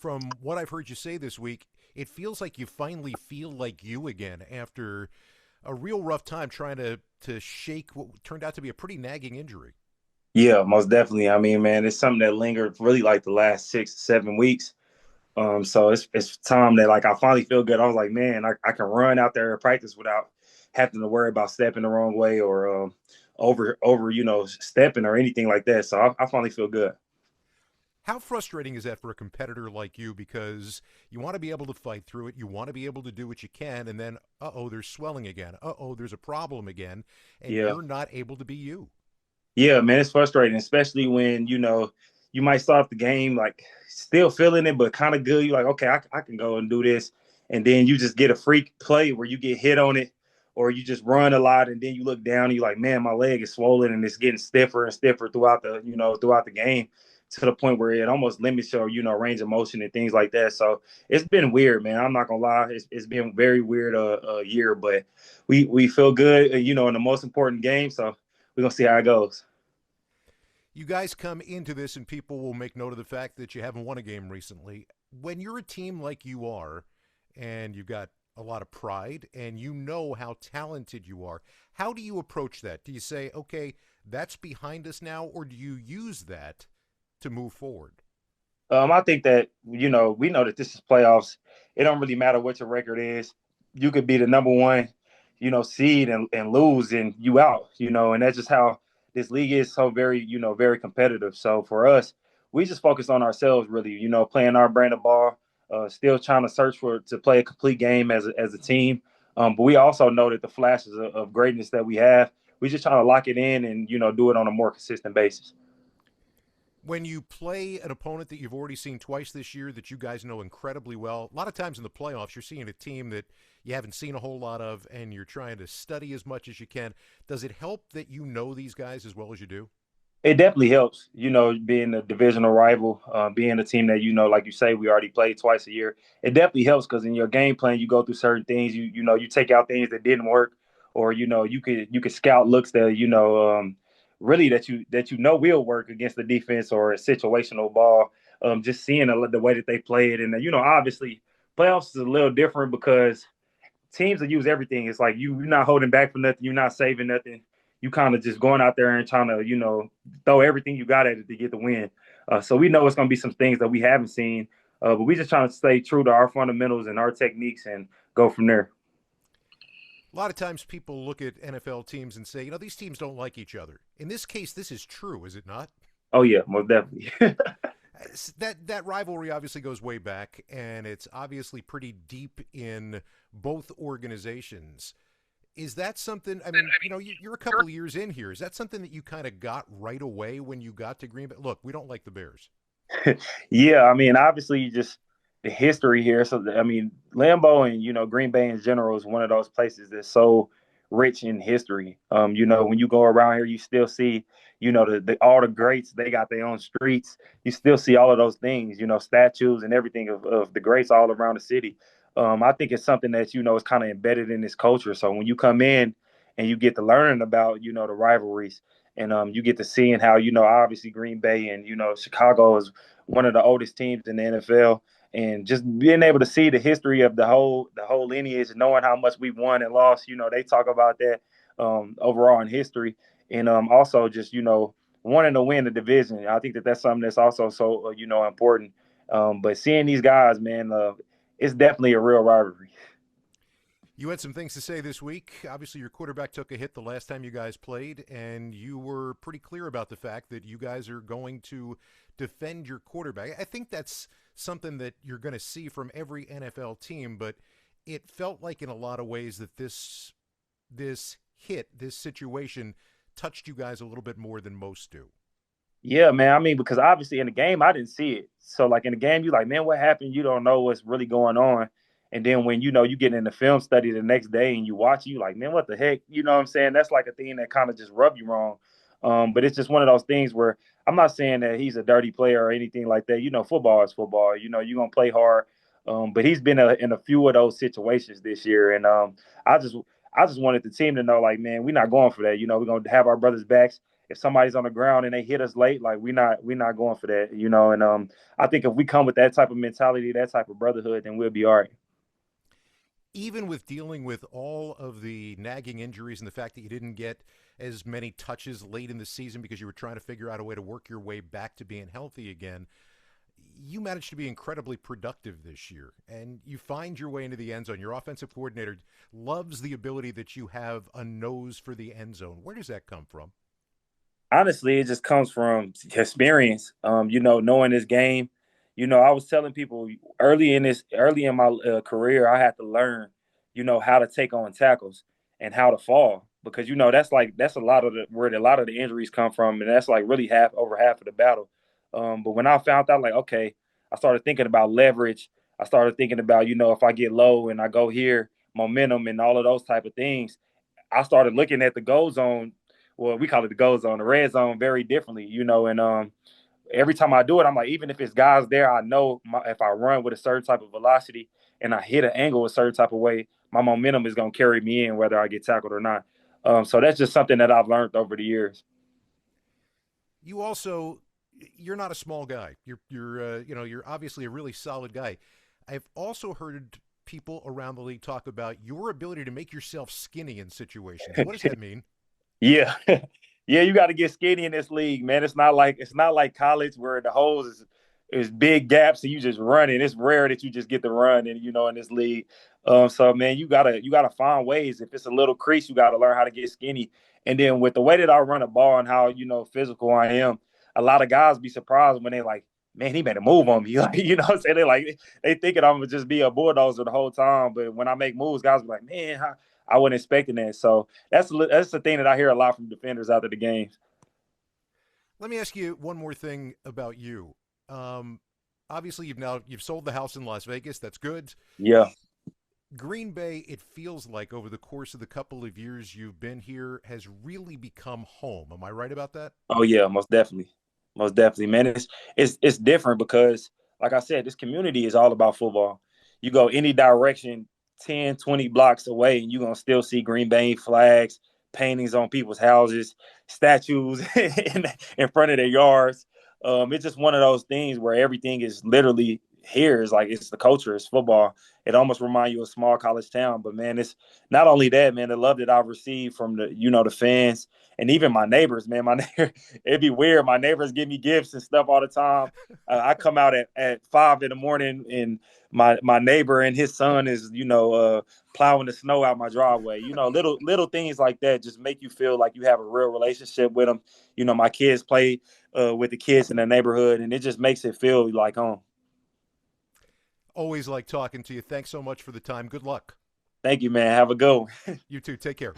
from what I've heard you say this week, it feels like you finally feel like you again after a real rough time trying to shake what turned out to be a pretty nagging injury. Yeah, most definitely. I mean, man, it's something that lingered really like the last 6 7 weeks. So it's time that like I finally feel good. I was like, man, I can run out there and practice without having to worry about stepping the wrong way or over stepping or anything like that. So I finally feel good. How frustrating is that for a competitor like you? Because you want to be able to fight through it, you want to be able to do what you can, and then, there's swelling again. There's a problem again, and Yeah. you're not able to be you. Yeah, man, it's frustrating, especially when you might start off the game like still feeling it, but kind of good. You're like, okay, I can go and do this, and then you just get a freak play where you get hit on it, or you just run a lot, and then you look down and you're like, man, my leg is swollen and it's getting stiffer and stiffer throughout the game to the point where it almost limits your range of motion and things like that. So it's been weird, man. I'm not gonna lie, it's been very weird year, but we feel good, in the most important game. So we're gonna see how it goes. You guys come into this, and people will make note of the fact that you haven't won a game recently. When you're a team like you are, and you've got a lot of pride, and you know how talented you are, how do you approach that? Do you say, okay, that's behind us now, or do you use that to move forward? I think that we know that this is playoffs. It don't really matter what your record is. You could be the number one, seed and lose and you out. And that's just how this league is so very, very competitive. So for us, we just focus on ourselves really. Playing our brand of ball, still trying to search for to play a complete game as a team. But we also know that the flashes of greatness that we have, we just trying to lock it in and do it on a more consistent basis. When you play an opponent that you've already seen twice this year that you guys know incredibly well, a lot of times in the playoffs, you're seeing a team that you haven't seen a whole lot of, and you're trying to study as much as you can. Does it help that you know these guys as well as you do? It definitely helps, being a divisional rival, being a team that, like you say, we already played twice a year. It definitely helps because in your game plan, you go through certain things. You take out things that didn't work, or you could scout looks that really that will work against the defense or a situational ball. Just seeing the way that they play it, and obviously playoffs is a little different because teams that use everything. It's like you're not holding back for nothing. You're not saving nothing. You kind of just going out there and trying to, throw everything you got at it to get the win. So we know it's going to be some things that we haven't seen, but we just trying to stay true to our fundamentals and our techniques and go from there. A lot of times people look at NFL teams and say, these teams don't like each other. In this case, this is true, is it not? Oh yeah, most definitely. That rivalry obviously goes way back, and it's obviously pretty deep in both organizations. Is that something? I mean, you're a couple of years in here. Is that something that you kind of got right away when you got to Green Bay? Look, we don't like the Bears. Yeah, I mean, obviously, just the history here. So, I mean, Lambeau and Green Bay in general is one of those places that's so rich in history. When you go around here, you still see, all the greats. They got their own streets. You still see all of those things. Statues and everything of the greats all around the city. I think it's something that is kind of embedded in this culture. So when you come in and you get to learning about the rivalries and you get to seeing how obviously Green Bay and Chicago is one of the oldest teams in the NFL, and just being able to see the history of the whole lineage, knowing how much we've won and lost. They talk about that overall in history, and also just wanting to win the division. I think that's something that's also so important. But seeing these guys, man, it's definitely a real rivalry. You had some things to say this week. Obviously, your quarterback took a hit the last time you guys played, and you were pretty clear about the fact that you guys are going to defend your quarterback. I think that's something that you're going to see from every NFL team, but it felt like in a lot of ways that this situation touched you guys a little bit more than most do. Yeah, man. I mean, because obviously in the game I didn't see it. So like in the game, you're like, man, what happened? You don't know what's really going on. And then when you get in the film study the next day and you watch, you like, man, what the heck? You know what I'm saying? That's like a thing that kind of just rub you wrong. But it's just one of those things where I'm not saying that he's a dirty player or anything like that. Football is football. You're gonna play hard. But he's been in a few of those situations this year, and I just wanted the team to know, like, man, we're not going for that. We're gonna have our brothers' backs. if somebody's on the ground and they hit us late, like we not going for that, you know. And I think if we come with that type of mentality, that type of brotherhood, then we'll be all right. Even with dealing with all of the nagging injuries and the fact that you didn't get as many touches late in the season because you were trying to figure out a way to work your way back to being healthy again, you managed to be incredibly productive this year, and you find your way into the end zone. Your offensive coordinator loves the ability that you have a nose for the end zone. Where does that come from? Honestly, it just comes from experience. Knowing this game. I was telling people early in my career, I had to learn, how to take on tackles and how to fall because that's a lot of where a lot of the injuries come from, and that's like really over half of the battle. But when I found out, like, okay, I started thinking about leverage. I started thinking about, if I get low and I go here, momentum and all of those type of things. I started looking at the goal zone. Well, we call it the goal zone, the red zone, very differently, and every time I do it, I'm like, even if it's guys there, I know if I run with a certain type of velocity and I hit an angle a certain type of way, my momentum is going to carry me in whether I get tackled or not. So that's just something that I've learned over the years. You also, you're not a small guy. You're obviously a really solid guy. I've also heard people around the league talk about your ability to make yourself skinny in situations. What does that mean? Yeah. Yeah, you got to get skinny in this league, man. It's not like college where the holes is big gaps and you just run it. It's rare that you just get to run and in this league. So man, you gotta find ways. If it's a little crease, you gotta learn how to get skinny. And then with the way that I run a ball and how physical I am, a lot of guys be surprised when they like, man, he made a move on me. Like, what I'm saying? They thinking I'm gonna just be a bulldozer the whole time. But when I make moves, guys be like, man, I wasn't expecting that. So that's the thing that I hear a lot from defenders after the games. Let me ask you one more thing about you. Um, Obviously, you've sold the house in Las Vegas. That's good. Yeah. Green Bay, it feels like over the course of the couple of years you've been here, has really become home. Am I right about that? Oh yeah, most definitely, man. It's different because, like I said, this community is all about football. You go any direction, 10, 20 blocks away, and you're gonna still see Green Bay flags, paintings on people's houses, statues in front of their yards. It's just one of those things where everything is literally here. Is like it's the culture, it's football. It almost reminds you of a small college town. But man, it's not only that, man. The love that I've received from the fans and even my neighbors, man. It'd be weird. My neighbors give me gifts and stuff all the time. I come out at 5 in the morning, and my neighbor and his son is plowing the snow out my driveway. Little things like that just make you feel like you have a real relationship with them. My kids play with the kids in the neighborhood, and it just makes it feel like home. Always like talking to you. Thanks so much for the time. Good luck. Thank you, man. Have a good one. You too. Take care.